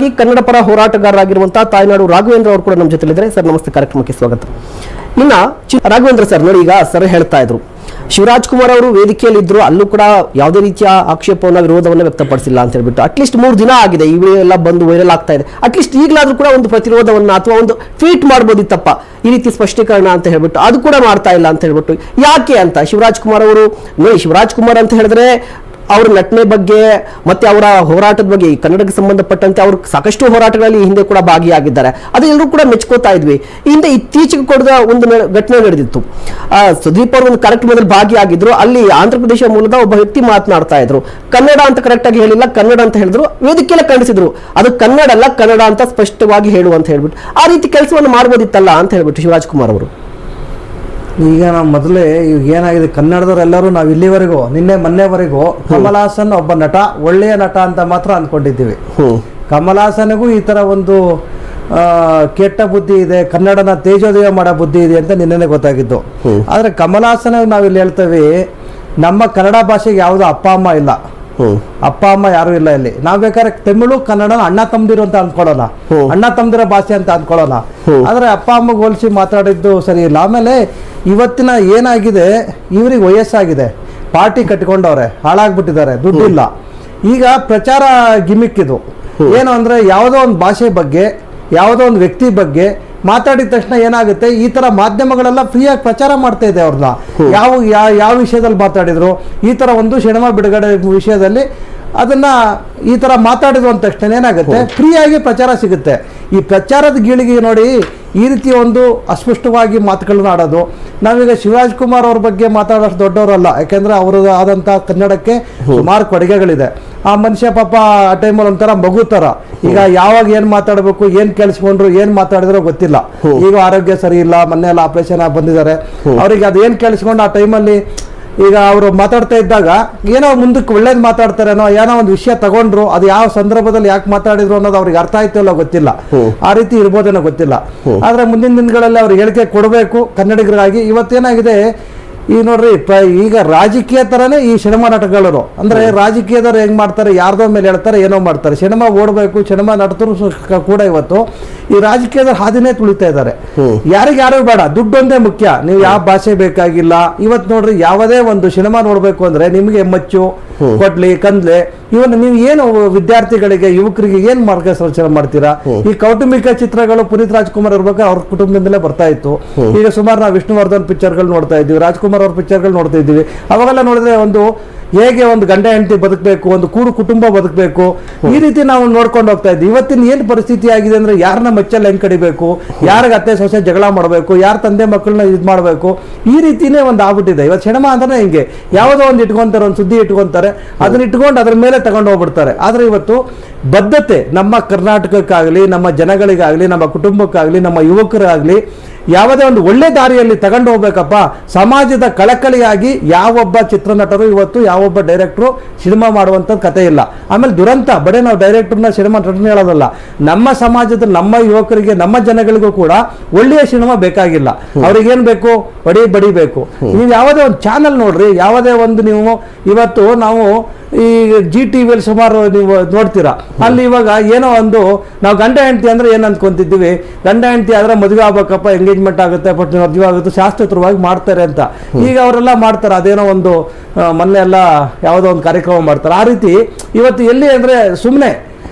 ಹಾಗಾಗಿ ಕನ್ನಡ ಪರ ಹೋರಾಟಗಾರರಾಗಿರುವಂತಹ ತಾಯ್ನಾಡು ರಾಘವೇಂದ್ರ ಅವರು ಕೂಡ ನಮ್ಮ ಜೊತೆಲಿದ್ದಾರೆ. ಸರ್ ನಮಸ್ತೆ, ಕಾರ್ಯಕ್ರಮಕ್ಕೆ ಸ್ವಾಗತ. ಇನ್ನ ರಾಘವೇಂದ್ರ ಸರ್ ನೋಡಿ, ಈಗ ಸರ್ ಹೇಳ್ತಾ ಇದ್ರು ಶಿವರಾಜ್ ಕುಮಾರ್ ಅವರು ವೇದಿಕೆಯಲ್ಲಿ ಇದ್ರು, ಅಲ್ಲೂ ಕೂಡ ಯಾವುದೇ ರೀತಿಯ ಆಕ್ಷೇಪವನ್ನ ವಿರೋಧವನ್ನ ವ್ಯಕ್ತಪಡಿಸಿಲ್ಲ ಅಂತ ಹೇಳ್ಬಿಟ್ಟು ಅಟ್ಲೀಸ್ಟ್ 3 ದಿನ ಆಗಿದೆ ಈ ವಿಡಿಯೋ ಎಲ್ಲ ಬಂದು ವೈರಲ್ ಆಗ್ತಾ ಇದೆ. ಅಟ್ಲೀಸ್ಟ್ ಈಗಲಾದ್ರೂ ಕೂಡ ಒಂದು ಪ್ರತಿರೋಧವನ್ನ ಅಥವಾ ಒಂದು ಟ್ವೀಟ್ ಮಾಡ್ಬೋದಿತ್ತಪ್ಪ ಈ ರೀತಿ ಸ್ಪಷ್ಟೀಕರಣ ಅಂತ ಹೇಳ್ಬಿಟ್ಟು, ಅದು ಕೂಡ ಮಾಡ್ತಾ ಇಲ್ಲ ಅಂತ ಹೇಳ್ಬಿಟ್ಟು. ಯಾಕೆ ಅಂತ ಶಿವರಾಜ್ ಕುಮಾರ್ ಅವರು ನೋಡಿ, ಶಿವರಾಜ್ ಕುಮಾರ್ ಅಂತ ಹೇಳಿದ್ರೆ ಅವರ ನಟನೆ ಬಗ್ಗೆ ಮತ್ತೆ ಅವರ ಹೋರಾಟದ ಬಗ್ಗೆ, ಕನ್ನಡಕ್ಕೆ ಸಂಬಂಧಪಟ್ಟಂತೆ ಅವರು ಸಾಕಷ್ಟು ಹೋರಾಟಗಳಲ್ಲಿ ಹಿಂದೆ ಕೂಡ ಭಾಗಿಯಾಗಿದ್ದಾರೆ. ಅದು ಎಲ್ಲರೂ ಕೂಡ ಮೆಚ್ಕೋತಾ ಇದ್ವಿ. ಹಿಂದೆ ಇತ್ತೀಚೆಗೆ ಕೊಡದ ಒಂದು ಘಟನೆ ನಡೆದಿತ್ತು. ಸುದೀಪ್ ಅವರು ಒಂದು ಕಾರ್ಯಕ್ರಮದಲ್ಲಿ ಭಾಗಿಯಾಗಿದ್ರು. ಅಲ್ಲಿ ಆಂಧ್ರ ಪ್ರದೇಶ ಮೂಲದ ಒಬ್ಬ ವ್ಯಕ್ತಿ ಮಾತನಾಡ್ತಾ ಇದ್ರು. ಕನ್ನಡ ಅಂತ ಕರೆಕ್ಟ್ ಆಗಿ ಹೇಳಿಲ್ಲ, ಕನ್ನಡ ಅಂತ ಹೇಳಿದ್ರು. ವೇದಿಕೆಯಲ್ಲೇ ಖಂಡಿಸಿದ್ರು, ಅದು ಕನ್ನಡ ಅಲ್ಲ ಕನ್ನಡ ಅಂತ ಸ್ಪಷ್ಟವಾಗಿ ಹೇಳು ಅಂತ ಹೇಳ್ಬಿಟ್ಟು. ಆ ರೀತಿ ಕೆಲಸವನ್ನು ಮಾಡ್ಬೋದಿತ್ತಲ್ಲ ಅಂತ ಹೇಳ್ಬಿಟ್ಟು ಶಿವರಾಜ್ ಕುಮಾರ್ ಅವರು. ಈಗ ನಾವು ಮೊದಲೇ ಈಗ ಏನಾಗಿದೆ, ಕನ್ನಡದವರೆಲ್ಲರೂ ನಾವು ಇಲ್ಲಿವರೆಗೂ ಮೊನ್ನೆವರೆಗೂ ಕಮಲ್ ಹಾಸನ್ ಒಬ್ಬ ನಟ, ಒಳ್ಳೆಯ ನಟ ಅಂತ ಮಾತ್ರ ಅಂದ್ಕೊಂಡಿದ್ದೀವಿ. ಕಮಲ್ ಹಾಸನ್ಗೂ ಈ ಥರ ಒಂದು ಕೆಟ್ಟ ಬುದ್ಧಿ ಇದೆ, ಕನ್ನಡನ ತೇಜೋದಯ ಮಾಡೋ ಬುದ್ಧಿ ಇದೆ ಅಂತ ನಿನ್ನೆ ಗೊತ್ತಾಗಿದ್ದು. ಆದರೆ ಕಮಲ್ ಹಾಸನ್ ನಾವಿಲ್ಲಿ ಹೇಳ್ತೇವೆ, ನಮ್ಮ ಕನ್ನಡ ಭಾಷೆಗೆ ಯಾವುದೋ ಅಪ್ಪ ಅಮ್ಮ ಇಲ್ಲ, ಅಪ್ಪ ಅಮ್ಮ ಯಾರು ಇಲ್ಲ ಇಲ್ಲಿ. ನಾವ್ ಬೇಕಾದ್ರೆ ತಮಿಳು ಕನ್ನಡನ ಅಣ್ಣ ತಮ್ಮದಿರು ಅಂತ ಅಂದ್ಕೊಳ್ಳೋಣ, ಅಣ್ಣ ತಮ್ಮದಿರ ಭಾಷೆ ಅಂತ ಅಂದ್ಕೊಳ್ಳೋಣ. ಆದ್ರೆ ಅಪ್ಪ ಅಮ್ಮಗೆ ಹೋಲಿಸಿ ಮಾತಾಡಿದ್ದು ಸರಿ ಇಲ್ಲ. ಆಮೇಲೆ ಇವತ್ತಿನ ಏನಾಗಿದೆ, ಇವ್ರಿಗೆ ವಯಸ್ಸಾಗಿದೆ, ಪಾರ್ಟಿ ಕಟ್ಕೊಂಡವ್ರೆ, ಹಾಳಾಗ್ಬಿಟ್ಟಿದ್ದಾರೆ, ದುಡ್ಡಿಲ್ಲ. ಈಗ ಪ್ರಚಾರ ಗಿಮಿಕ್ ಇದು ಏನು ಅಂದ್ರೆ, ಯಾವುದೋ ಒಂದು ಭಾಷೆ ಬಗ್ಗೆ, ಯಾವುದೋ ಒಂದು ವ್ಯಕ್ತಿ ಬಗ್ಗೆ ಮಾತಾಡಿದ ತಕ್ಷಣ ಏನಾಗುತ್ತೆ, ಈ ತರ ಮಾಧ್ಯಮಗಳೆಲ್ಲ ಫ್ರೀಯಾಗಿ ಪ್ರಚಾರ ಮಾಡ್ತಾ ಇದೆ ಅವ್ರನ್ನ. ಯಾವ ವಿಷಯದಲ್ಲಿ ಮಾತಾಡಿದ್ರು, ಈ ತರ ಒಂದು ಸಿನಿಮಾ ಬಿಡುಗಡೆ ವಿಷಯದಲ್ಲಿ ಅದನ್ನ ಈ ತರ ಮಾತಾಡಿದ್ರು ಅಂದ ತಕ್ಷಣ ಏನಾಗುತ್ತೆ, ಫ್ರೀಯಾಗಿ ಪ್ರಚಾರ ಸಿಗುತ್ತೆ. ಈ ಪ್ರಚಾರದ ಗೀಳಿಗೆ ನೋಡಿ, ಈ ರೀತಿ ಒಂದು ಅಸ್ಪಷ್ಟವಾಗಿ ಮಾತುಗಳನ್ನ ಆಡೋದು. ನಾವೀಗ ಶಿವರಾಜ್ ಕುಮಾರ್ ಅವ್ರ ಬಗ್ಗೆ ಮಾತಾಡೋಷ್ಟು ದೊಡ್ಡವರಲ್ಲ, ಯಾಕೆಂದ್ರೆ ಅವ್ರದ್ದು ಆದಂಥ ಕನ್ನಡಕ್ಕೆ ಸುಮಾರು ಕೊಡುಗೆಗಳಿದೆ. ಆ ಮನುಷ್ಯ ಪಾಪ ಆ ಟೈಮಲ್ಲಿ ಒಂಥರ ಮಗು ಥರ, ಈಗ ಯಾವಾಗ ಏನು ಮಾತಾಡಬೇಕು, ಏನು ಕೇಳಿಸ್ಕೊಂಡ್ರು, ಏನು ಮಾತಾಡಿದ್ರೋ ಗೊತ್ತಿಲ್ಲ. ಈಗ ಆರೋಗ್ಯ ಸರಿ ಇಲ್ಲ, ಮೊನ್ನೆ ಎಲ್ಲ ಆಪರೇಷನ್ ಆಗಿ ಬಂದಿದ್ದಾರೆ. ಅವ್ರಿಗೆ ಅದು ಏನು ಕೇಳಿಸ್ಕೊಂಡು ಆ ಟೈಮಲ್ಲಿ ಈಗ ಅವರು ಮಾತಾಡ್ತಾ ಇದ್ದಾಗ ಏನೋ ಮುಂದಕ್ಕೆ ಒಳ್ಳೇದು ಮಾತಾಡ್ತಾರೇನೋ, ಏನೋ ಒಂದು ವಿಷಯ ತಗೊಂಡ್ರು, ಅದು ಯಾವ ಸಂದರ್ಭದಲ್ಲಿ ಯಾಕೆ ಮಾತಾಡಿದ್ರು ಅನ್ನೋದು ಅವ್ರಿಗೆ ಅರ್ಥ ಆಯ್ತು ಇಲ್ಲ ಗೊತ್ತಿಲ್ಲ, ಆ ರೀತಿ ಇರ್ಬೋದೇನೋ ಗೊತ್ತಿಲ್ಲ. ಆದ್ರೆ ಮುಂದಿನ ದಿನಗಳಲ್ಲಿ ಅವ್ರಿಗೆ ಹೇಳಿಕೆ ಕೊಡಬೇಕು ಕನ್ನಡಿಗರಾಗಿ. ಇವತ್ತೇನಾಗಿದೆ ಈಗ ನೋಡ್ರಿ, ಈಗ ರಾಜಕೀಯ ತರನೇ ಈ ಸಿನಿಮಾ ನಾಟಕಗಳು. ಅಂದ್ರೆ ರಾಜಕೀಯದವ್ರು ಹೆಂಗ್ ಮಾಡ್ತಾರೆ, ಯಾರ್ದೋ ಮೇಲೆ ಹೇಳ್ತಾರೆ, ಏನೋ ಮಾಡ್ತಾರೆ. ಸಿನಿಮಾ ಓಡಬೇಕು, ಸಿನಿಮಾ ನಟರು ಕೂಡ ಇವತ್ತು ಈ ರಾಜಕೀಯದ ಹಾದಿನೇ ತುಳಿತಾ ಇದ್ದಾರೆ. ಯಾರು ಬೇಡ, ದುಡ್ಡೊಂದೇ ಮುಖ್ಯ. ನೀವು ಯಾವ ಭಾಷೆ ಬೇಕಾಗಿಲ್ಲ. ಇವತ್ತು ನೋಡ್ರಿ, ಯಾವುದೇ ಒಂದು ಸಿನಿಮಾ ನೋಡ್ಬೇಕು ಅಂದ್ರೆ ನಿಮ್ಗೆ ಮಚ್ಚು ಕೊಡ್ಲಿ ಕಂದ್ಲೆ, ಇವನ್ ನೀವು ಏನು ವಿದ್ಯಾರ್ಥಿಗಳಿಗೆ, ಯುವಕರಿಗೆ ಏನ್ ಮಾರ್ಗದರ್ಶನ ಮಾಡ್ತೀರಾ? ಈ ಕೌಟುಂಬಿಕ ಚಿತ್ರಗಳು ಪುನೀತ್ ರಾಜ್ಕುಮಾರ್ ಇರ್ಬೇಕು, ಅವ್ರ ಕುಟುಂಬದಿಂದಲೇ ಬರ್ತಾ ಇತ್ತು. ಈಗ ಸುಮಾರು ನಾವು ವಿಷ್ಣುವರ್ಧನ್ ಪಿಕ್ಚರ್ಗಳು ನೋಡ್ತಾ ಇದ್ದೀವಿ, ರಾಜ್ಕುಮಾರ್ ಅವ್ರ ಪಿಕ್ಚರ್ಗಳು ನೋಡ್ತಾ ಇದ್ದೀವಿ. ಅವಾಗೆಲ್ಲ ನೋಡಿದ್ರೆ ಒಂದು ಹೇಗೆ ಒಂದು ಗಂಡ ಹೆಂಡತಿ ಬದುಕಬೇಕು, ಒಂದು ಕೂಡು ಕುಟುಂಬ ಬದುಕಬೇಕು, ಈ ರೀತಿ ನಾವು ನೋಡ್ಕೊಂಡು ಹೋಗ್ತಾ ಇದ್ವಿ. ಇವತ್ತಿನ ಏನ್ ಪರಿಸ್ಥಿತಿ ಆಗಿದೆ ಅಂದ್ರೆ, ಯಾರನ್ನ ಮಚ್ಚಲ್ಲಿ ಹೆಂಗ್ ಕಡಿಬೇಕು, ಯಾರಿಗೆ ಅತ್ತೆ ಸೊಸೆ ಜಗಳ ಮಾಡಬೇಕು, ಯಾರ ತಂದೆ ಮಕ್ಕಳನ್ನ ಇದು ಮಾಡಬೇಕು, ಈ ರೀತಿನೇ ಒಂದು ಆಗ್ಬಿಟ್ಟಿದೆ. ಇವತ್ತು ಸಿನಿಮಾ ಅಂದ್ರೆ ಹಿಂಗೆ, ಯಾವುದೋ ಒಂದು ಇಟ್ಕೊಂತಾರೆ, ಒಂದು ಸುದ್ದಿ ಇಟ್ಕೊಂತಾರೆ, ಅದನ್ನ ಇಟ್ಕೊಂಡು ಅದ್ರ ಮೇಲೆ ತಗೊಂಡು ಹೋಗ್ಬಿಡ್ತಾರೆ. ಆದ್ರೆ ಇವತ್ತು ಬದ್ಧತೆ ನಮ್ಮ ಕರ್ನಾಟಕಕ್ಕಾಗಲಿ, ನಮ್ಮ ಜನಗಳಿಗಾಗಲಿ, ನಮ್ಮ ಕುಟುಂಬಕ್ಕಾಗಲಿ, ನಮ್ಮ ಯುವಕರಾಗಲಿ ಯಾವುದೇ ಒಂದು ಒಳ್ಳೆ ದಾರಿಯಲ್ಲಿ ತಗೊಂಡು ಹೋಗ್ಬೇಕಪ್ಪ. ಸಮಾಜದ ಕಳಕಳಿಯಾಗಿ ಯಾವೊಬ್ಬ ಚಿತ್ರನಟರು ಇವತ್ತು, ಯಾವೊಬ್ಬ ಡೈರೆಕ್ಟ್ರು ಸಿನಿಮಾ ಮಾಡುವಂತ ಕತೆ ಇಲ್ಲ. ಆಮೇಲೆ ದುರಂತ ಬಡೇ ನಾವು ಡೈರೆಕ್ಟರ್ನ ಸಿನಿಮಾ ನಟನೆ ಹೇಳೋದಲ್ಲ, ನಮ್ಮ ಸಮಾಜದ ನಮ್ಮ ಯುವಕರಿಗೆ, ನಮ್ಮ ಜನಗಳಿಗೂ ಕೂಡ ಒಳ್ಳೆಯ ಸಿನಿಮಾ ಬೇಕಾಗಿಲ್ಲ. ಅವ್ರಿಗೇನ್ ಬೇಕು, ಬಡಿಬೇಕು. ನೀವು ಯಾವುದೇ ಒಂದು ಚಾನಲ್ ನೋಡ್ರಿ, ಯಾವುದೇ ಒಂದು ನೀವು ಇವತ್ತು ನಾವು ಈ ಜಿ ಟಿವಿಯಲ್ಲಿ ಸುಮಾರು ನೀವು ನೋಡ್ತೀರಾ, ಅಲ್ಲಿ ಇವಾಗ ಏನೋ ಒಂದು ನಾವು ಗಂಡ ಹೆಂಡತಿ ಅಂದ್ರೆ ಏನ್ ಅಂದ್ಕೊಂತಿದ್ದೀವಿ, ಗಂಡ ಹೆಂಡತಿ ಆದ್ರೆ ಮದುವೆ ಆಗ್ಬೇಕಪ್ಪ, ಎಂಗೇಜ್ಮೆಂಟ್ ಆಗುತ್ತೆ, ಬಟ್ ಮದುವೆ ಆಗುತ್ತೆ, ಶಾಸ್ತ್ರೋತ್ರವಾಗಿ ಮಾಡ್ತಾರೆ ಅಂತ. ಈಗ ಅವರೆಲ್ಲ ಮಾಡ್ತಾರೆ, ಅದೇನೋ ಒಂದು ಮೊನ್ನೆ ಎಲ್ಲ ಯಾವುದೋ ಒಂದು ಕಾರ್ಯಕ್ರಮ ಮಾಡ್ತಾರೆ. ಆ ರೀತಿ ಇವತ್ತು ಎಲ್ಲಿ ಅಂದ್ರೆ ಸುಮ್ಮನೆ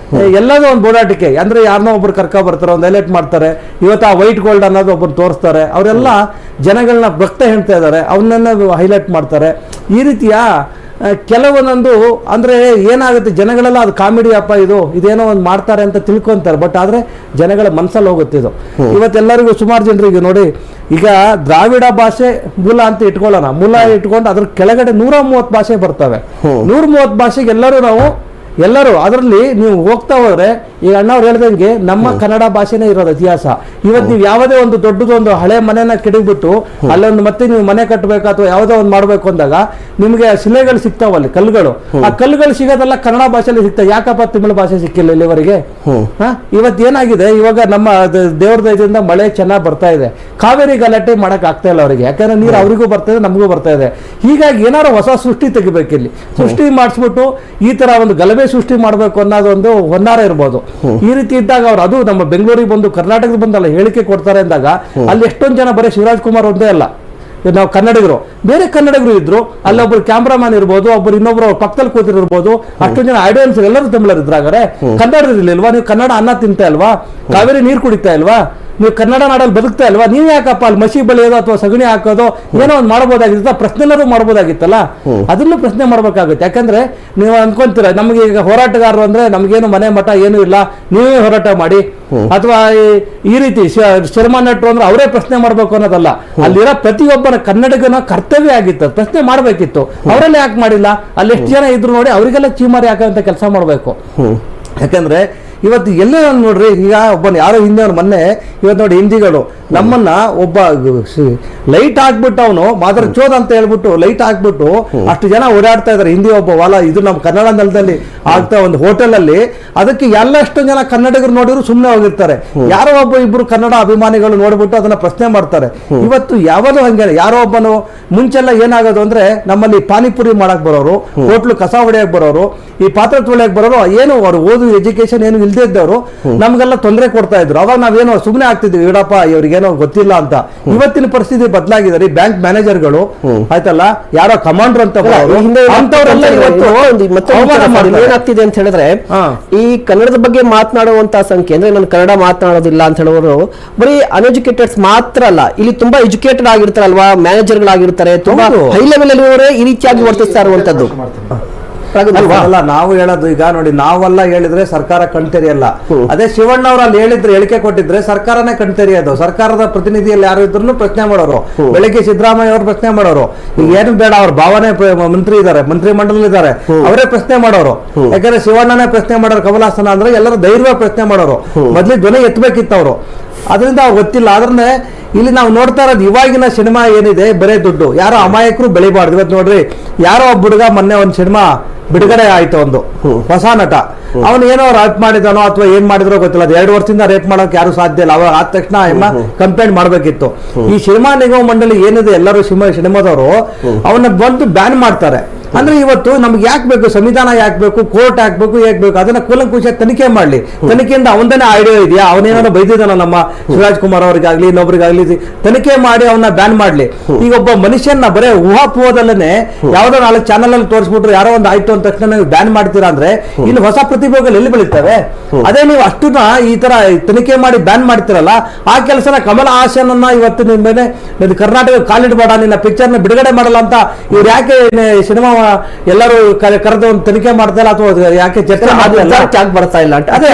ಎಲ್ಲದೂ ಒಂದು ಬೋಡಾಟಿಕೆ ಅಂದ್ರೆ, ಯಾರನ್ನೋ ಒಬ್ರು ಕರ್ಕ ಬರ್ತಾರೆ, ಒಂದು ಹೈಲೈಟ್ ಮಾಡ್ತಾರೆ. ಇವತ್ತು ಆ ವೈಟ್ ಗೋಲ್ಡ್ ಅನ್ನೋದು ಒಬ್ಬರು ತೋರಿಸ್ತಾರೆ, ಅವರೆಲ್ಲ ಜನಗಳನ್ನ ಭಕ್ತ ಹೇಳ್ತಾ ಇದ್ದಾರೆ, ಅವನ್ನೆಲ್ಲ ಹೈಲೈಟ್ ಮಾಡ್ತಾರೆ. ಈ ರೀತಿಯ ಕೆಲವೊಂದೊಂದು ಅಂದ್ರೆ ಏನಾಗುತ್ತೆ, ಜನಗಳೆಲ್ಲ ಅದು ಕಾಮಿಡಿ ಅಪ್ಪ, ಇದೇನೋ ಒಂದು ಮಾಡ್ತಾರೆ ಅಂತ ತಿಳ್ಕೊಂತಾರೆ. ಬಟ್ ಆದ್ರೆ ಜನಗಳ ಮನಸ್ಸಲ್ಲಿ ಹೋಗುತ್ತೆ ಇದು. ಇವತ್ತೆಲ್ಲರಿಗೂ ಸುಮಾರು ಜನರಿಗೆ ನೋಡಿ, ಈಗ ದ್ರಾವಿಡ ಭಾಷೆ ಮೂಲ ಅಂತ ಇಟ್ಕೊಳ್ಳೋಣ, ಮೂಲ ಇಟ್ಕೊಂಡು ಅದ್ರ ಕೆಳಗಡೆ 130 ಭಾಷೆ ಬರ್ತವೆ. 130 ಭಾಷೆಗೆ ಎಲ್ಲರೂ ಅದರಲ್ಲಿ ನೀವು ಹೋಗ್ತಾ ಹೋದ್ರೆ, ಈಗ ಅಣ್ಣವ್ರು ಹೇಳ್ದಂಗೆ ನಮ್ಮ ಕನ್ನಡ ಭಾಷೆನೇ ಇರೋದು ಇತಿಹಾಸ. ಇವತ್ತು ನೀವು ಯಾವುದೇ ಒಂದು ದೊಡ್ಡದೊಂದು ಹಳೆ ಮನೆನ ಕೆಡಬಿಟ್ಟು ಅಲ್ಲೊಂದು ಮತ್ತೆ ನೀವು ಮನೆ ಕಟ್ಟಬೇಕು ಅಥವಾ ಯಾವುದೋ ಒಂದು ಮಾಡ್ಬೇಕು ಅಂದಾಗ ನಿಮ್ಗೆ ಶಿಲೆಗಳು ಸಿಗ್ತಾವಲ್ಲಿ, ಕಲ್ಲುಗಳು. ಆ ಕಲ್ಲುಗಳು ಸಿಗೋದೆಲ್ಲ ಕನ್ನಡ ಭಾಷೆಯಲ್ಲಿ ಸಿಗ್ತವೆ. ಯಾಕಪ್ಪ ತಮಿಳು ಭಾಷೆ ಸಿಕ್ಕಿಲ್ಲ ಇಲ್ಲಿವರೆಗೆ? ಇವತ್ತೇನಾಗಿದೆ, ಇವಾಗ ನಮ್ಮ ದೇವ್ರ ದಯದಿಂದ ಮಳೆ ಚೆನ್ನಾಗಿ ಬರ್ತಾ ಇದೆ, ಕಾವೇರಿ ಗಲಾಟೆ ಮಾಡಕ್ ಆಗ್ತಾ ಇಲ್ಲ ಅವರಿಗೆ. ಯಾಕಂದ್ರೆ ನೀರು ಅವರಿಗೂ ಬರ್ತಾ ಇದೆ, ನಮಗೂ ಬರ್ತಾ ಇದೆ. ಹೀಗಾಗಿ ಏನಾದ್ರು ಹೊಸ ಸೃಷ್ಟಿ ತೆಗಿಬೇಕು, ಇಲ್ಲಿ ಸೃಷ್ಟಿ ಮಾಡಿಸ್ಬಿಟ್ಟು ಈ ತರ ಒಂದು ಗಲಭೆ ನೌಕರಿ ಸೃಷ್ಟಿ ಮಾಡಬೇಕು ಅನ್ನೋದೊಂದು ಹೊನ್ನಾರ ಇರ್ಬೋದು. ಈ ರೀತಿ ಇದ್ದಾಗ ಅವ್ರು ಅದು ನಮ್ಮ ಬೆಂಗಳೂರಿಗೆ ಬಂದು ಕರ್ನಾಟಕದ ಬಂದಲ್ಲ ಹೇಳಿಕೆ ಕೊಡ್ತಾರೆ ಅಂದಾಗ ಅಲ್ಲಿ ಎಷ್ಟೊಂದು ಜನ ಬರೀ ಶಿವರಾಜ್ ಕುಮಾರ್ ಒಂದೇ ಅಲ್ಲ, ನಾವು ಕನ್ನಡಿಗರು, ಬೇರೆ ಕನ್ನಡಿಗರು ಇದ್ರು, ಅಲ್ಲೊಬ್ರು ಕ್ಯಾಮ್ರಾಮನ್ ಇರ್ಬೋದು, ಒಬ್ರು ಇನ್ನೊಬ್ರು ಪಕ್ಕದಲ್ಲಿ ಕೂತಿರ್ಬೋದು, ಅಷ್ಟೊಂದು ಜನ ಐಡಿಯಲ್ಸ್ ಎಲ್ಲರೂ ತಮಿಳರು ಇದ್ರಾಗರೆ ಕನ್ನಡದಿರ್ಲಿಲ್ವಾ? ನೀವು ಕನ್ನಡ ಅನ್ನ ತಿಂತಾ ಇಲ್ವಾ? ಕಾವೇರಿ ನೀರು ಕುಡಿತಾ ಇಲ್ವಾ? ನೀವು ಕನ್ನಡ ನಾಡಲ್ಲಿ ಬದುಕ್ತಾ ಇಲ್ವಾ? ನೀವು ಯಾಕಪ್ಪ ಅಲ್ಲಿ ಮಸಿ ಬೆಳೆಯೋದು ಅಥವಾ ಸಗಣಿ ಹಾಕೋದು ಏನೋ ಒಂದು ಮಾಡ್ಬೋದಾಗಿತ್ತ, ಪ್ರಶ್ನೆಲ್ಲರೂ ಮಾಡ್ಬೋದಾಗಿತ್ತಲ್ಲ, ಅದನ್ನು ಪ್ರಶ್ನೆ ಮಾಡ್ಬೇಕಾಗುತ್ತೆ. ಯಾಕಂದ್ರೆ ನೀವು ಅನ್ಕೊಂತೀರ ನಮಗೆ ಈಗ ಹೋರಾಟಗಾರರು ಅಂದ್ರೆ ನಮಗೇನು ಮನೆ ಮಠ ಏನೂ ಇಲ್ಲ, ನೀವೇ ಹೋರಾಟ ಮಾಡಿ, ಅಥವಾ ಈ ರೀತಿ ಶರ್ಮಾ ನಟರು ಅಂದ್ರೆ ಅವರೇ ಪ್ರಶ್ನೆ ಮಾಡ್ಬೇಕು ಅನ್ನೋದಲ್ಲ. ಅಲ್ಲಿರೋ ಪ್ರತಿಯೊಬ್ಬನ ಕನ್ನಡಿಗನ ಕರ್ತವ್ಯ ಆಗಿತ್ತು, ಪ್ರಶ್ನೆ ಮಾಡ್ಬೇಕಿತ್ತು. ಅವರೆಲ್ಲ ಯಾಕೆ ಮಾಡಿಲ್ಲ? ಅಲ್ಲಿ ಎಷ್ಟು ಜನ ಇದ್ರು ನೋಡಿ, ಅವರಿಗೆಲ್ಲ ಚೀಮಾರಿ ಹಾಕಂತ ಕೆಲಸ ಮಾಡ್ಬೇಕು. ಯಾಕಂದ್ರೆ ಇವತ್ತು ಎಲ್ಲೇ ನೋಡ್ರಿ, ಈಗ ಒಬ್ಬನ ಯಾರೋ ಹಿಂದೆ ಮೊನ್ನೆ ಇವತ್ತು ನೋಡಿ ಹಿಂದಿಗಳು ನಮ್ಮನ್ನ ಒಬ್ಬ ಲೈಟ್ ಹಾಕ್ಬಿಟ್ಟು ಅವನು ಮಾತ್ರ ಚೋದ್ ಅಂತ ಹೇಳ್ಬಿಟ್ಟು ಲೈಟ್ ಹಾಕ್ಬಿಟ್ಟು ಅಷ್ಟು ಜನ ಓಡಾಡ್ತಾ ಇದಾರೆ. ಹಿಂದಿ ಒಬ್ಬ ವಾಲ ಇದು ನಮ್ಮ ಕನ್ನಡ ನೆಲದಲ್ಲಿ ಆಗ್ತಾ ಒಂದು ಹೋಟೆಲ್ ಅಲ್ಲಿ, ಅದಕ್ಕೆ ಎಲ್ಲ ಎಷ್ಟೊಂದು ಜನ ಕನ್ನಡಿಗರು ನೋಡಿದ್ರು ಸುಮ್ಮನೆ ಹೋಗಿರ್ತಾರೆ. ಯಾರೋ ಒಬ್ಬ ಇಬ್ರು ಕನ್ನಡ ಅಭಿಮಾನಿಗಳು ನೋಡ್ಬಿಟ್ಟು ಅದನ್ನ ಪ್ರಶ್ನೆ ಮಾಡ್ತಾರೆ. ಇವತ್ತು ಯಾವುದು ಹಂಗೆ ಯಾರೋ ಒಬ್ಬನು ಮುಂಚೆಲ್ಲ ಏನಾಗೋದು ಅಂದ್ರೆ ನಮ್ಮಲ್ಲಿ ಪಾನಿಪುರಿ ಮಾಡಕ್ ಬರೋರು, ಹೋಟ್ಲು ಕಸ ಹೊಡೆಯಕ್ ಬರೋರು, ಈ ಪಾತ್ರೆ ತೊಳೆಯಕ್ ಬರೋರು, ಏನು ಅವ್ರು ಓದು ಎಜುಕೇಶನ್ ಏನು ಇಲ್ದೇ ಇದ್ದವರು ನಮ್ಗೆಲ್ಲ ತೊಂದರೆ ಕೊಡ್ತಾ ಇದ್ರು. ಅವಾಗ ನಾವೇನೋ ಸುಮ್ಮನೆ ಆಗ್ತಿದ್ವಿ, ಇಡಪ್ಪ ಇವ್ರಿಗೇನೋ ಗೊತ್ತಿಲ್ಲ ಅಂತ. ಇವತ್ತಿನ ಪರಿಸ್ಥಿತಿ ಬದಲಾಗಿದ್ದಾರೆ. ಬ್ಯಾಂಕ್ ಮ್ಯಾನೇಜರ್ಗಳು ಆಯ್ತಲ್ಲ, ಯಾರೋ ಕಮಾಂಡರ್ ಅಂತ ಅಂತವರೆಲ್ಲ ಇವತ್ತು ಏನಾಗ್ತಿದೆ ಅಂತ ಹೇಳಿದ್ರೆ, ಈ ಕನ್ನಡದ ಬಗ್ಗೆ ಮಾತನಾಡುವಂತ ಸಂಖ್ಯೆ ಅಂದ್ರೆ ನಾನು ಕನ್ನಡ ಮಾತನಾಡೋದಿಲ್ಲ ಅಂತ ಹೇಳೋರು ಬರೀ ಅನ್ಎಜುಕೇಟೆಡ್ಸ್ ಮಾತ್ರ ಅಲ್ಲ, ಇಲ್ಲಿ ತುಂಬಾ ಎಜುಕೇಟೆಡ್ ಆಗಿರ್ತಾರಲ್ವಾ, ಮ್ಯಾನೇಜರ್ಗಳಾಗಿರ್ತಾರೆ, ತುಂಬಾ ಹೈ ಲೆವೆಲ್ ಅಲ್ಲಿ ಈ ರೀತಿಯಾಗಿ ವರ್ತಿಸ್ತಾ ಇರುವಂತದ್ದು. ಅಲ್ಲ ನಾವು ಹೇಳೋದು ಈಗ ನೋಡಿ, ನಾವೆಲ್ಲ ಹೇಳಿದ್ರೆ ಸರ್ಕಾರ ಕಣ್ತೆರಿಯಲ್ಲ. ಅದೇ ಶಿವಣ್ಣ ಅವ್ರು ಅಲ್ಲಿ ಹೇಳಿದ್ರೆ ಹೇಳಿಕೆ ಕೊಟ್ಟಿದ್ರೆ ಸರ್ಕಾರನೇ ಕಣ್ತೆರಿಯೋದು. ಸರ್ಕಾರದ ಪ್ರತಿನಿಧಿಯಲ್ಲಿ ಯಾರು ಇದ್ರು ಪ್ರಶ್ನೆ ಮಾಡೋರು. ಬೆಳಿಗ್ಗೆ ಸಿದ್ದರಾಮಯ್ಯ ಅವರು ಪ್ರಶ್ನೆ ಮಾಡೋರು. ಈಗ ಏನು ಬೇಡ, ಅವ್ರ ಭಾವನೆ ಮಂತ್ರಿ ಇದಾರೆ, ಮಂತ್ರಿ ಮಂಡಲ ಇದಾರೆ, ಅವರೇ ಪ್ರಶ್ನೆ ಮಾಡೋರು. ಯಾಕಂದ್ರೆ ಶಿವಣ್ಣನೇ ಪ್ರಶ್ನೆ ಮಾಡೋರು. ಕಮಲ್ ಹಾಸನ್ ಅಂದ್ರೆ ಎಲ್ಲರೂ ಧೈರ್ಯ ಪ್ರಶ್ನೆ ಮಾಡೋರು. ಮೊದ್ಲಿಗೆ ಧ್ವನಿ ಎತ್ತಬೇಕಿತ್ತು ಅವರು. ಅದರಿಂದ ಅವ್ರು ಗೊತ್ತಿಲ್ಲ. ಆದ್ರೆ ಇಲ್ಲಿ ನಾವು ನೋಡ್ತಾ ಇರೋದು ಇವಾಗಿನ ಸಿನಿಮಾ ಏನಿದೆ ಬರೇ ದುಡ್ಡು. ಯಾರೋ ಅಮಾಯಕರು ಬೆಳಿಬಾರ್ದು. ಇವತ್ತು ನೋಡ್ರಿ, ಯಾರೋ ಒಬ್ಬ ಹುಡುಗ ಮೊನ್ನೆ ಒಂದು ಸಿನಿಮಾ ಬಿಡುಗಡೆ ಆಯ್ತು, ಒಂದು ಹೊಸ ನಟ. ಅವನು ಏನೋ ರೇಪ್ ಮಾಡಿದಾನೋ ಅಥವಾ ಏನ್ ಮಾಡಿದ್ರೋ ಗೊತ್ತಿಲ್ಲ. ಅದು 2 ವರ್ಷದಿಂದ ರೇಪ್ ಮಾಡೋಕೆ ಯಾರು ಸಾಧ್ಯ ಇಲ್ಲ. ಅವಾಗ ಆದ ತಕ್ಷಣ ಕಂಪ್ಲೇಂಟ್ ಮಾಡ್ಬೇಕಿತ್ತು. ಈ ಸಿನಿಮಾ ನಿಗಮ ಮಂಡಳಿ ಏನಿದೆ, ಎಲ್ಲರೂ ಸಿನಿಮಾದವರು ಅವನ್ನ ಬಂದು ಬ್ಯಾನ್ ಮಾಡ್ತಾರೆ. ಅಂದ್ರೆ ಇವತ್ತು ನಮ್ಗೆ ಯಾಕೆ ಬೇಕು ಸಂವಿಧಾನ, ಯಾಕೆ ಬೇಕು ಕೋರ್ಟ್, ಹಾಕ್ಬೇಕು ಯಾಕೆ ಬೇಕು? ಅದನ್ನ ಕೂಲಂಕುಷ ತನಿಖೆ ಮಾಡ್ಲಿ. ತನಿಖೆಯಿಂದ ಅವನದೇ ಐಡಿಯಾ ಇದೆಯಾ, ಅವನೇನೋ ಬೈದಿದ್ದಾನ ನಮ್ಮ ಶಿವರಾಜ್ ಕುಮಾರ್ ಅವ್ರಿಗಾಗ್ಲಿ ಇನ್ನೊಬ್ರಿಗಾಗ್ಲಿ, ತನಿಖೆ ಮಾಡಿ ಅವನ್ನ ಬ್ಯಾನ್ ಮಾಡ್ಲಿ. ಈಗ ಒಬ್ಬ ಮನುಷ್ಯನ ಬರೇ ಊಹಾಪೋಹದಲ್ಲೇ ಯಾವ್ದೋ 4 ಚಾನಲ್ ಅಲ್ಲಿ ತೋರಿಸ್ಬಿಟ್ರು ಯಾರೋ ಒಂದು ಆಯ್ತು ಅಂದ ತಕ್ಷಣ ನೀವು ಬ್ಯಾನ್ ಮಾಡ್ತೀರಾ ಅಂದ್ರೆ ಇನ್ನು ಹೊಸ ಪ್ರತಿಭೆಗಳು ಎಲ್ಲಿ ಬೆಳೀತವೆ? ಅದೇ ನೀವು ಅಷ್ಟನ್ನ ಈ ತರ ತನಿಖೆ ಮಾಡಿ ಬ್ಯಾನ್ ಮಾಡ್ತಿರಲ್ಲ, ಆ ಕೆಲಸನ ಕಮಲ್ ಹಾಸನ್ ಅನ್ನ ಇವತ್ತು ನಿಮ್ಮ ಮೇಲೆ ಕರ್ನಾಟಕ ಕಾಲಿಡಬೇಡ, ನಿನ್ನ ಪಿಕ್ಚರ್ ನ ಬಿಡುಗಡೆ ಮಾಡಲ್ಲ ಅಂತ ಇವ್ರು ಯಾಕೆ ಸಿನಿಮಾ ಎಲ್ಲರೂ ಕರೆದು ಒಂದು ತನಿಖೆ ಮಾಡ್ತಾ ಅಥವಾ ಯಾಕೆ ಚರ್ಚೆ ಬರ್ತಾ ಇಲ್ಲ ಅಂತ ಅದೇ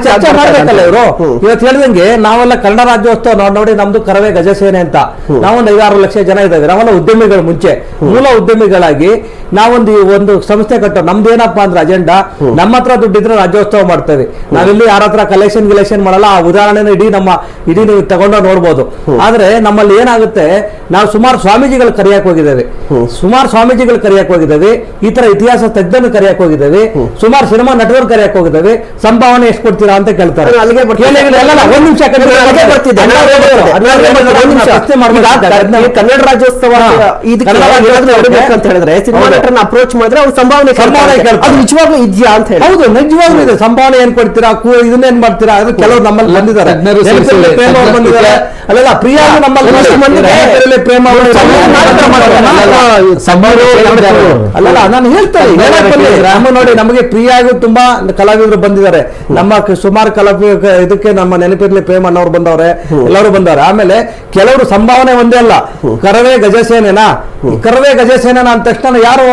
ಚರ್ಚೆ ಮಾಡ್ಬೇಕಲ್ಲ ಇವರು. ಇವತ್ತು ಹೇಳಿದಂಗೆ ನಾವೆಲ್ಲ ಕನ್ನಡ ರಾಜ್ಯೋತ್ಸವ ನೋಡಿ, ನಮ್ದು ಕರವೇ ಗಜಸೇನೆ ಅಂತ ನಾವೊಂದು 5-6 ಲಕ್ಷ ಜನ ಇದ್ದಾವೆ. ನಾವೆಲ್ಲ ಉದ್ಯಮಿಗಳು, ಮುಂಚೆ ಮೂಲ ಉದ್ಯಮಿಗಳಾಗಿ ಒಂದು ಸಂಸ್ಥೆ ಕಟ್ಟೋ. ನಮ್ದು ಏನಪ್ಪಾ ಅಂದ್ರೆ ಅಜೆಂಡಾ, ನಮ್ಮ ಹತ್ರ ದುಡ್ಡಿದ್ರೆ ರಾಜ್ಯೋತ್ಸವ ಮಾಡ್ತೇವೆ. ನಾವಿಲ್ಲಿ ಯಾರ ಹತ್ರ ಕಲೆಕ್ಷನ್ ಮಾಡಲ್ಲ. ಆ ಉದಾಹರಣೆನ ಇಡೀ ನೀವು ತಗೊಂಡ ನೋಡ್ಬೋದು. ಆದ್ರೆ ನಮ್ಮಲ್ಲಿ ಏನಾಗುತ್ತೆ, ನಾವು ಸುಮಾರು ಸ್ವಾಮೀಜಿಗಳು ಕರೆಯಕ್ ಹೋಗಿದ್ದೇವೆ, ಈ ತರ ಇತಿಹಾಸ ತಜ್ಞನ ಕರೆಯಕ್ ಹೋಗಿದ್ದೇವೆ, ಸುಮಾರು ಸಿನಿಮಾ ನಟರು ಕರೆಯಕ್ ಹೋಗಿದ್ದೇವೆ. ಸಂಭಾವನೆ ಎಷ್ಟು ಕೊಡ್ತೀರಾ ಅಂತ ಕೇಳ್ತಾರೆ. ಕನ್ನಡ ರಾಜ್ಯೋತ್ಸವ ಅಂತ ಹೇಳಿದ್ರೆ ಸಿನಿಮಾ ನಟರನ್ನ ಅಪ್ರೋಚ್ ಮಾಡಿದ್ರೆ ಅವ್ರು ಸಂಭಾವನೆ ನಿಜವಾಗ್ಲೂ ಇದೆಯಾ ಅಂತ ಹೇಳಿ. ಹೌದು, ನಿಜವಾಗ್ಲೂ ಇದೆ. ಸಂಭಾವನೆ ಏನ್ ಕೊಡ್ತೀರಾ, ಇದನ್ನೇನ್ ಮಾಡ್ತೀರಾ? ಅದು ಕೆಲವರು ನಮ್ಮಲ್ಲಿ ಬಂದಿದ್ದಾರೆ, ಪ್ರೇಮ ಅವ್ರು ಬಂದಿದ್ದಾರೆ. ಅಲ್ಲೆಲ್ಲ ಪ್ರಿಯಾ ನಮ್ಮಲ್ಲಿ ಪ್ರೇಮ ಅಲ್ಲಲ್ಲ, ನಾನು ಹೇಳ್ತೇನೆ ನಮ್ಮ ನೋಡಿ, ನಮಗೆ ಪ್ರಿಯಾಗೂ ತುಂಬಾ ಕಲಾವಿದರು ಬಂದಿದ್ದಾರೆ. ನಮ್ಮ ಸುಮಾರು ಇದಕ್ಕೆ ನಮ್ಮ ನೆನಪಿರ್ಲಿ ಪ್ರೇಮಣ್ಣವ್ರು ಬಂದವ್ರೆ, ಎಲ್ಲರೂ ಬಂದವ್ರೆ. ಆಮೇಲೆ ಕೆಲವರು ಸಂಭಾವನೆ ಒಂದೇ ಅಲ್ಲ, ಕರವೇ ಗಜಸೇನೆನಾ ಅಂದ ತಕ್ಷಣ ಯಾರು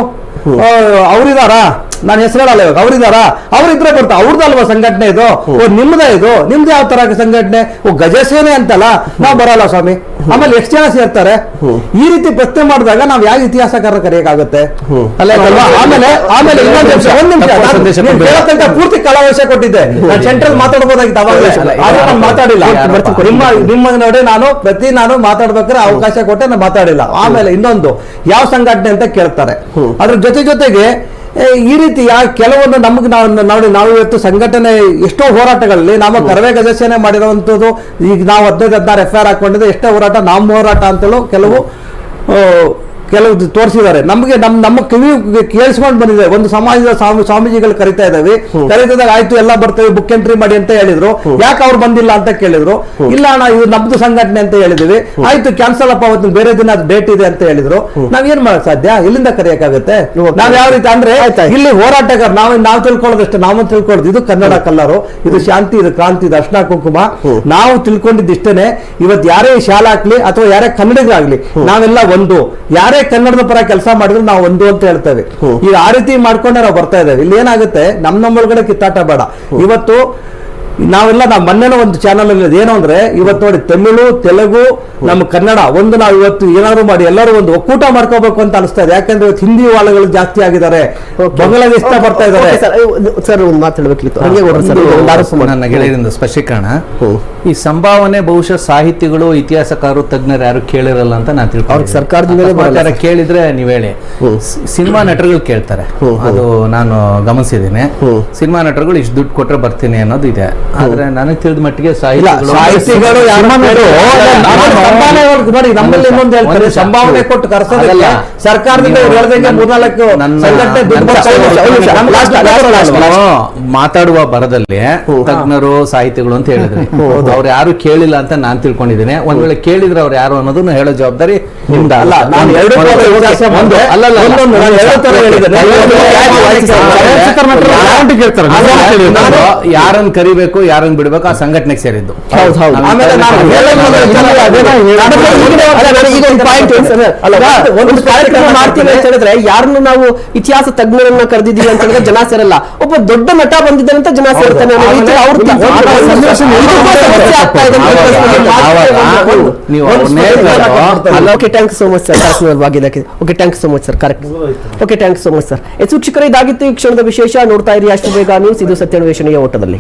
ಅವರಿದಾರಾ, ನಾನು ಹೆಸರುಗಳಲ್ಲ ಇವಾಗ, ಅವರಿದಾರಾ? ಅವರಿದ್ರೆ ಬರ್ತಾ ಅವ್ರದ್ದಲ್ವಾ ಸಂಘಟನೆ ಇದು? ನಿಮ್ದೇ ಇದು? ನಿಮ್ದು ಯಾವ ತರ ಸಂಘಟನೆ? ಗಜಸೇನೆ ಅಂತಲ್ಲ, ನಾವು ಬರಲ್ಲ ಸ್ವಾಮಿ. ಆಮೇಲೆ ಎಷ್ಟು ಜನ ಸೇರ್ತಾರೆ? ಈ ರೀತಿ ಪ್ರಶ್ನೆ ಮಾಡಿದಾಗ ನಾವ್ ಯಾವ ಇತಿಹಾಸಕಾರ ಕರೆಯಕ್ಕಾಗುತ್ತೆ? ಆಮೇಲೆ ಪೂರ್ತಿ ಕಾಲಾವಕಾಶ ಕೊಟ್ಟಿದ್ದೆ. ನಾನು ಸೆಂಟ್ರಲ್ ಮಾತಾಡ್ಬೋದಾಗಿತ್ತು, ಅವಾಗ ನಾನು ಮಾತಾಡಿಲ್ಲ. ನಿಮ್ಮ ನೋಡಿ, ನಾನು ಮಾತಾಡ್ಬೇಕಾದ್ರೆ ಅವಕಾಶ ಕೊಟ್ಟೆ, ನಾನು ಮಾತಾಡಿಲ್ಲ. ಆಮೇಲೆ ಇನ್ನೊಂದು ಯಾವ ಸಂಘಟನೆ ಅಂತ ಕೇಳ್ತಾರೆ. ಅದ್ರ ಜೊತೆಗೆ ಈ ರೀತಿ ಕೆಲವೊಂದು ನಮ್ಗೆ ನಾವು ಇವತ್ತು ಸಂಘಟನೆ ಎಷ್ಟೋ ಹೋರಾಟಗಳಲ್ಲಿ ನಾವು ಕರವೇ ಗಜಸೇನೆ ಮಾಡಿರುವಂತದ್ದು. ಈಗ ನಾವು 15-16 FIR ಹಾಕೊಂಡಿದ್ದೆ, ಎಷ್ಟೋ ಹೋರಾಟ ನಮ್ಮ ಹೋರಾಟ ಅಂತೇಳು ಕೆಲವು ಕೆಲವು ತೋರಿಸಿದ್ದಾರೆ. ನಮಗೆ ನಮ್ಮ ಕಿವಿ ಕೇಳಿಸ್ಕೊಂಡು ಬಂದಿದೆ. ಒಂದು ಸಮಾಜದ ಸ್ವಾಮೀಜಿಗಳು ಕರಿತಾ ಇದ್ದಾವೆ, ಕರೀತಿದಾಗ ಆಯ್ತು ಎಲ್ಲ ಬರ್ತೇವೆ ಬುಕ್ ಎಂಟ್ರಿ ಮಾಡಿ ಅಂತ ಹೇಳಿದ್ರು. ಯಾಕೆ ಅವ್ರು ಬಂದಿಲ್ಲ ಅಂತ ಕೇಳಿದ್ರು. ಇಲ್ಲ ಅಣ್ಣ ಇದು ನಮ್ದು ಸಂಘಟನೆ ಅಂತ ಹೇಳಿದ್ವಿ. ಆಯ್ತು ಕ್ಯಾನ್ಸಲ್ ಅಪ್ಪ ಅವತ್ತು ಬೇರೆ ದಿನ ಡೇಟ್ ಇದೆ ಅಂತ ಹೇಳಿದ್ರು. ನಾವ್ ಏನ್ ಮಾಡಕ್ ಸಾಧ್ಯ? ಇಲ್ಲಿಂದ ಕರೆಯಕ್ಕಾಗತ್ತೆ? ನಾವ್ ಯಾವ ರೀತಿ ಅಂದ್ರೆ ಇಲ್ಲಿ ಹೋರಾಟಗಾರ ನಾವು ತಿಳ್ಕೊಳ್ಳೋದಷ್ಟೇ, ನಾವು ತಿಳ್ಕೊಳ್ಳೋದು ಇದು ಕನ್ನಡ ಕಲ್ಲರು, ಇದು ಶಾಂತಿ, ಇದು ಕ್ರಾಂತಿ, ಇದು ಅರ್ಶಿನ ಕುಂಕುಮ. ನಾವು ತಿಳ್ಕೊಂಡಿದ್ದಿಷ್ಟೇನೆ. ಇವತ್ತು ಯಾರೇ ಶಾಲಾ ಹಾಕ್ಲಿ ಅಥವಾ ಯಾರೇ ಕನ್ನಡಿಗರಾಗ್ಲಿ ನಾವೆಲ್ಲ ಒಂದು. ಯಾರೇ ಕನ್ನಡದ ಪರ ಕೆಲಸ ಮಾಡಿದ್ರು ನಾವು ಒಂದು ಅಂತ ಹೇಳ್ತೇವೆ. ಈಗ ಆ ರೀತಿ ಮಾಡ್ಕೊಂಡೆ ನಾವು ಬರ್ತಾ ಇದ್ದೇವೆ. ಇಲ್ಲಿ ಏನಾಗುತ್ತೆ, ನಮ್ಮೊಳಗಡೆ ಕಿತ್ತಾಟ ಬೇಡ. ಇವತ್ತು ನಾವೆಲ್ಲ ಮೊನ್ನೆನೋ ಒಂದು ಚಾನಲ್ ಅಲ್ಲಿ ಏನು ಅಂದ್ರೆ ಇವತ್ತು ನೋಡಿ ತಮಿಳು ತೆಲುಗು ನಮ್ಮ ಕನ್ನಡ ಒಂದು ನಾವು ಇವತ್ತು ಏನಾದ್ರು ಮಾಡಿ ಎಲ್ಲರೂ ಒಂದು ಒಕ್ಕೂಟ ಮಾಡ್ಕೋಬೇಕು ಅಂತ ಅನಿಸ್ತಾ ಇದೆ. ಯಾಕಂದ್ರೆ ಇವತ್ತು ಹಿಂದಿ ವಾಳಗಳು ಜಾಸ್ತಿ ಆಗಿದ್ದಾರೆ, ಬಾಂಗ್ಲಾದೇಶ ಬರ್ತಾ ಇದ್ದಾರೆ. ಸರ್ ಒಂದು ಮಾತು ಹೇಳಬೇಕಿತ್ತು ನನ್ನ ಗೆಳೆಯರಿಂದ ಸ್ಪಷ್ಟೀಕರಣ. ಈ ಸಂಭಾವನೆ ಬಹುಶಃ ಸಾಹಿತಿಗಳು, ಇತಿಹಾಸಕಾರರು, ತಜ್ಞರು ಯಾರು ಕೇಳಿರಲ್ಲ ಅಂತ ನಾನು ತಿಳ್ಕೊಂಡು. ಸರ್ಕಾರದಿಂದ ಕೇಳಿದ್ರೆ ನೀವ್ ಹೇಳಿ, ಸಿನಿಮಾ ನಟರುಗಳು ಕೇಳ್ತಾರೆ, ಅದು ನಾನು ಗಮನಿಸಿದ್ದೀನಿ. ಸಿನಿಮಾ ನಟರುಗಳು ಇಷ್ಟು ದುಡ್ಡು ಕೊಟ್ರೆ ಬರ್ತೀನಿ ಅನ್ನೋದು ಇದೆ. ಆದ್ರೆ ನನಗೆ ತಿಳಿದ ಮಟ್ಟಿಗೆ ಸಾಹಿತಿಗಳು ನೋಡಿ ನಮ್ಮಲ್ಲಿ ಇನ್ನೊಂದು ಹೇಳ್ತಾರೆ, ಸಂಭಾವನೆ ಕೊಟ್ಟು ಕರ್ಸೋದಿಲ್ಲ ಸರ್ಕಾರದಿಂದ ಮಾತಾಡುವ ಬರದಲ್ಲಿ ತಜ್ಞರು ಸಾಹಿತಿಗಳು ಅಂತ ಹೇಳಿದ್ರಿ. ಅವ್ರು ಯಾರು ಕೇಳಿಲ್ಲ ಅಂತ ನಾನ್ ತಿಳ್ಕೊಂಡಿದ್ದೀನಿ. ಒಂದ್ ವೇಳೆ ಕೇಳಿದ್ರೆ ಅವ್ರು ಯಾರು ಅನ್ನೋದನ್ನ ಹೇಳೋ ಜವಾಬ್ದಾರಿ ನಿಮ್ದ ಅಲ್ಲ. ಯಾರನ್ನ ಕರಿಬೇಕು ಯಾರನ್ನ ಬಿಡ್ಬೇಕು ಆ ಸಂಘಟನೆಗೆ ಸೇರಿದ್ದು. ಹೇಳಿದ್ರೆ ಯಾರನ್ನು ನಾವು ಇತಿಹಾಸ ತಜ್ಞರನ್ನ ಕರೆದಿದ್ದೀವಿ ಅಂತ ಹೇಳಿದ್ರೆ ಜನ ಸೇರಲ್ಲ. ಒಬ್ಬ ದೊಡ್ಡ ನಟ ಬಂದಿದ್ದಾನೆ ಅಂತ ಜನ ಸೇರ್ತಾನೆ. Okay thank you so much sir ಭಾಗಿದ್ದಕ್ಕೆ. Okay thank you so much sir. Correct. Okay thank you so much sir. ವೀಕ್ಷಕರೇ, ಇದಾಗಿತ್ತು ಈ ಕ್ಷಣದ ವಿಶೇಷ. ನೋಡ್ತಾ ಇರಿ ಅಷ್ಟು ಬೇಗ ನ್ಯೂಸ್. ಇದು ಸತ್ಯಾನ್ವೇಷಣೆಯ ಓಟದಲ್ಲಿ.